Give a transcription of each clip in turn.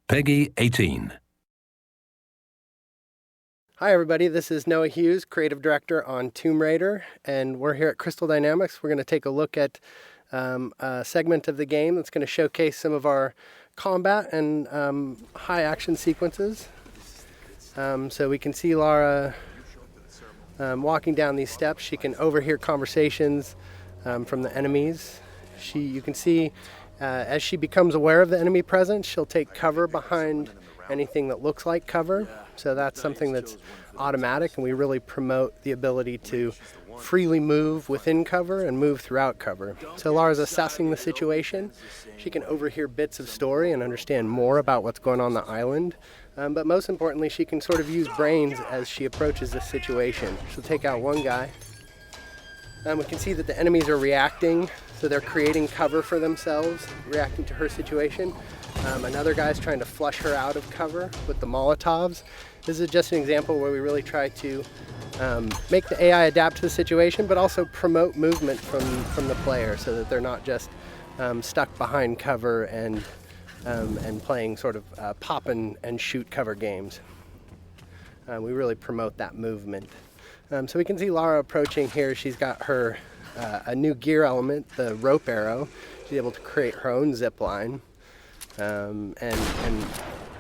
Peggy 18. Hi everybody, this is Noah Hughes, Creative Director on Tomb Raider, and we're here at Crystal Dynamics. We're going to take a look at a segment of the game that's going to showcase some of our combat and high action sequences. So we can see Lara walking down these steps. She can overhear conversations from the enemies. You can see as she becomes aware of the enemy presence, she'll take cover behind anything that looks like cover. So that's something that's automatic, and we really promote the ability to freely move within cover and move throughout cover. So Lara's assessing the situation. She can overhear bits of story and understand more about what's going on the island. But most importantly, she can sort of use brains as she approaches this situation. She'll take out one guy. We can see that the enemies are reacting, so they're creating cover for themselves, reacting to her situation. Another guy's trying to flush her out of cover with the Molotovs. This is just an example where we really try to make the AI adapt to the situation, but also promote movement from the player so that they're not just stuck behind cover and playing sort of pop and shoot cover games. We really promote that movement. So we can see Lara approaching here. She's got her a new gear element, the rope arrow. She's able to create her own zip line. And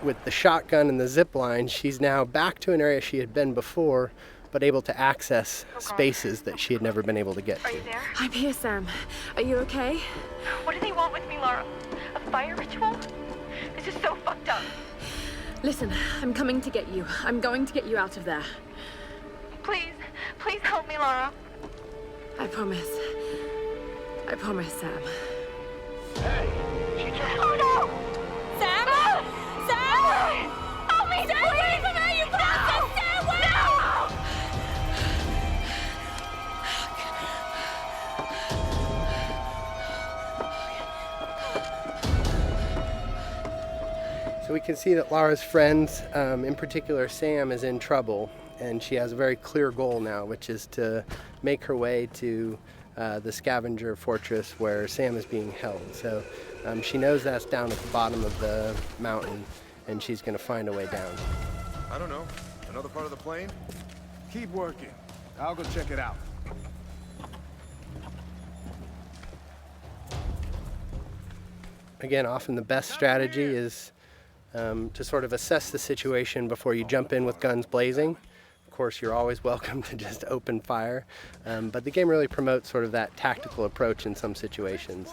with the shotgun and the zip line, she's now back to an area she had been before, but able to access spaces that she had never been able to get to. Are you there? I'm here, Sam. Are you okay? What do they want with me, Lara? A fire ritual? This is so fucked up. Listen, I'm coming to get you. I'm going to get you out of there. Please, please help me, Lara. I promise. I promise, Sam. Hey, she just... Oh no! Sam? No! Sam! Help me, Sam, please! wait for me! You bastard! Sam, wait! No! So we can see that Lara's friends, in particular Sam, is in trouble, and she has a very clear goal now, which is to make her way to the scavenger fortress where Sam is being held. So she knows that's down at the bottom of the mountain, and she's going to find a way down. I don't know. Another part of the plane? Keep working. I'll go check it out. Again, often the best strategy is to sort of assess the situation before you jump in with guns blazing. Of course, you're always welcome to just open fire, but the game really promotes sort of that tactical approach in some situations.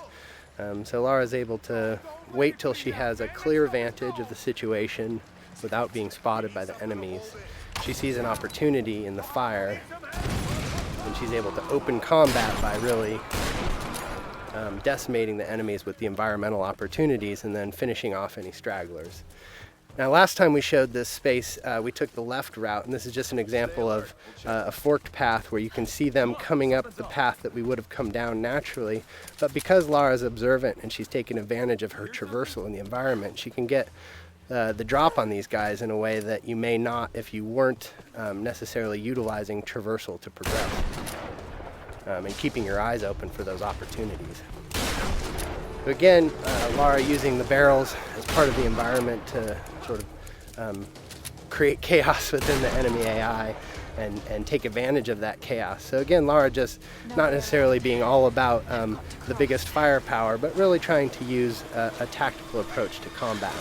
So Lara's able to wait till she has a clear vantage of the situation without being spotted by the enemies. She sees an opportunity in the fire, and she's able to open combat by really decimating the enemies with the environmental opportunities and then finishing off any stragglers. Now, last time we showed this space, we took the left route, and this is just an example of a forked path where you can see them coming up the path that we would have come down naturally. But because Lara's observant and she's taken advantage of her traversal in the environment, she can get the drop on these guys in a way that you may not if you weren't necessarily utilizing traversal to progress and keeping your eyes open for those opportunities. So again, Lara using the barrels as part of the environment to sort of create chaos within the enemy AI and take advantage of that chaos. So again, Lara just not necessarily being all about the biggest firepower, but really trying to use a tactical approach to combat.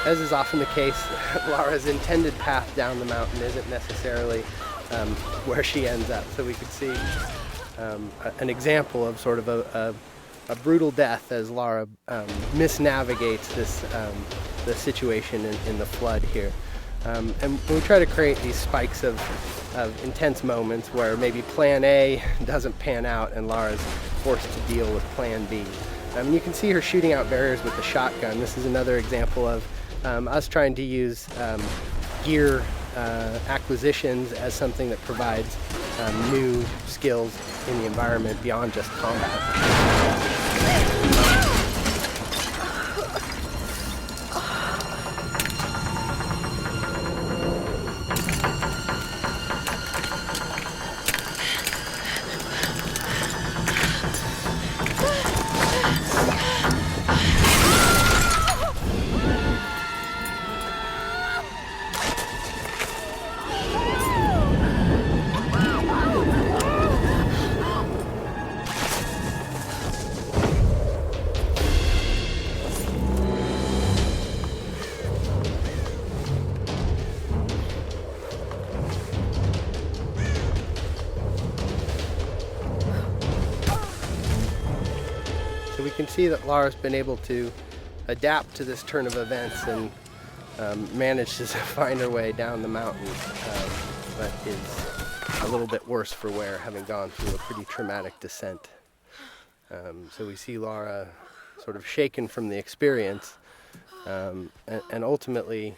As is often the case, Lara's intended path down the mountain isn't necessarily where she ends up. So we could see an example of sort of a brutal death as Lara misnavigates the situation in the flood here. And we try to create these spikes of intense moments where maybe plan A doesn't pan out and Lara's forced to deal with plan B. You can see her shooting out barriers with the shotgun. This is another example of us trying to use gear acquisitions as something that provides new skills in the environment beyond just combat. can see that Lara's been able to adapt to this turn of events and managed to find her way down the mountain, but is a little bit worse for wear, having gone through a pretty traumatic descent. So we see Lara sort of shaken from the experience, and ultimately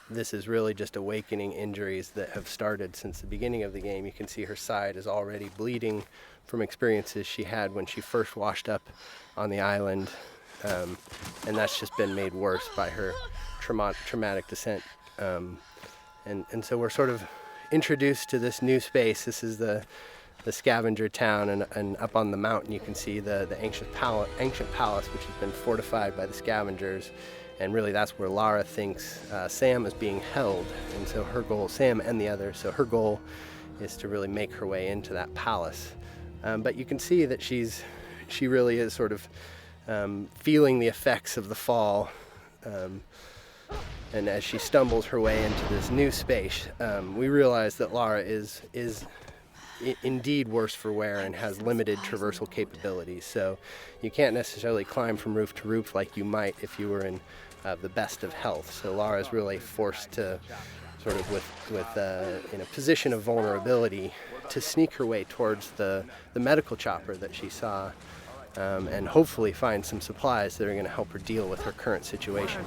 this is really just awakening injuries that have started since the beginning of the game. You can see her side is already bleeding from experiences she had when she first washed up on the island, and that's just been made worse by her traumatic descent. And so we're sort of introduced to this new space. This is the scavenger town, and up on the mountain you can see the ancient palace, which has been fortified by the scavengers, and really that's where Lara thinks Sam is being held. And so her goal, Sam and the others, so her goal is to really make her way into that palace. But you can see that she really is sort of feeling the effects of the fall, and as she stumbles her way into this new space, we realize that Lara is indeed worse for wear and has limited traversal capabilities. So you can't necessarily climb from roof to roof like you might if you were in the best of health. So Lara is really forced to sort of in a position of vulnerability to sneak her way towards the medical chopper that she saw, and hopefully find some supplies that are going to help her deal with her current situation.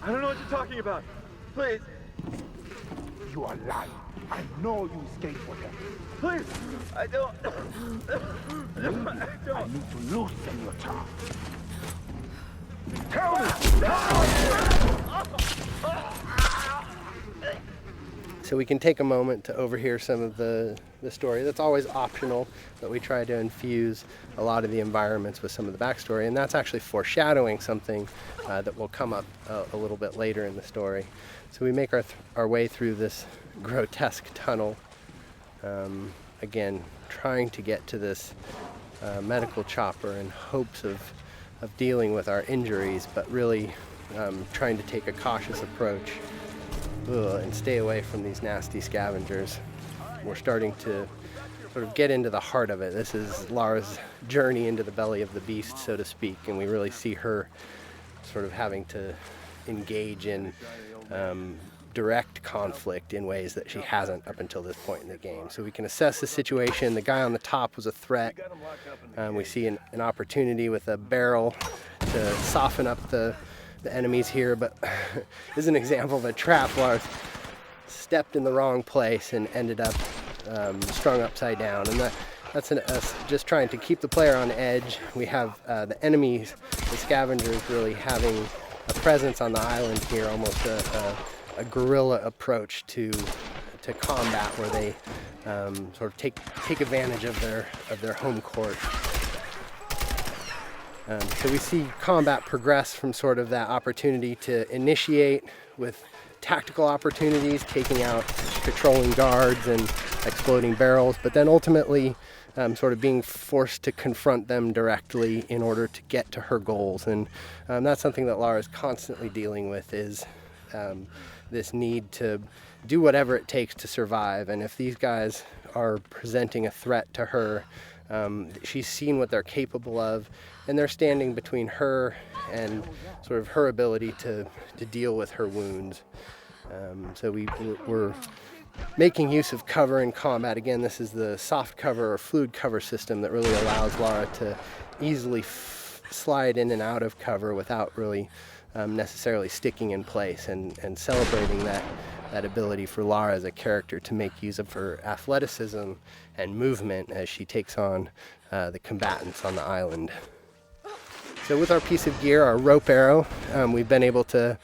I don't know what you're talking about. Please. You are lying. I know you escaped with them. Please. I don't. I need to loosen your tongue. Tell me! So we can take a moment to overhear some of the story. That's always optional, but we try to infuse a lot of the environments with some of the backstory, and that's actually foreshadowing something that will come up a little bit later in the story. So we make our way through this grotesque tunnel, again trying to get to this medical chopper in hopes of dealing with our injuries, but really trying to take a cautious approach and stay away from these nasty scavengers. We're starting to sort of get into the heart of it. This is Lara's journey into the belly of the beast, so to speak, and we really see her sort of having to engage in direct conflict in ways that she hasn't up until this point in the game. So we can assess the situation. The guy on the top was a threat. We see an opportunity with a barrel to soften up the enemies here, but this is an example of a trap. Lara stepped in the wrong place and ended up strung upside down, and that's us just trying to keep the player on edge. We have the enemies, the scavengers, really having a presence on the island here, almost a guerrilla approach to combat, where they sort of take advantage of their home court. So we see combat progress from sort of that opportunity to initiate with tactical opportunities, taking out patrolling guards and exploding barrels, but then ultimately sort of being forced to confront them directly in order to get to her goals. And that's something that Lara is constantly dealing with, is this need to do whatever it takes to survive. And if these guys are presenting a threat to her, she's seen what they're capable of, and they're standing between her and sort of her ability to deal with her wounds. So we're making use of cover in combat. Again, this is the soft cover or fluid cover system that really allows Lara to easily slide in and out of cover without really necessarily sticking in place, and celebrating that ability for Lara as a character to make use of her athleticism and movement as she takes on the combatants on the island. So with our piece of gear, our rope arrow, we've been able to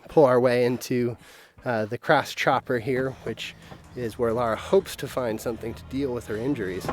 pull our way into the crass chopper here, which is where Lara hopes to find something to deal with her injuries.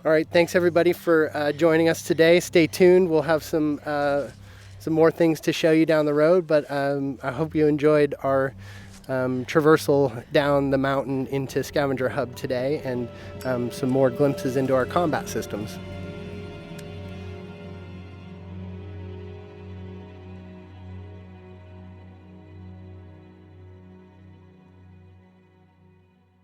All right, thanks everybody for joining us today. Stay tuned. We'll have some more things to show you down the road, but I hope you enjoyed our traversal down the mountain into Scavenger Hub today, and some more glimpses into our combat systems.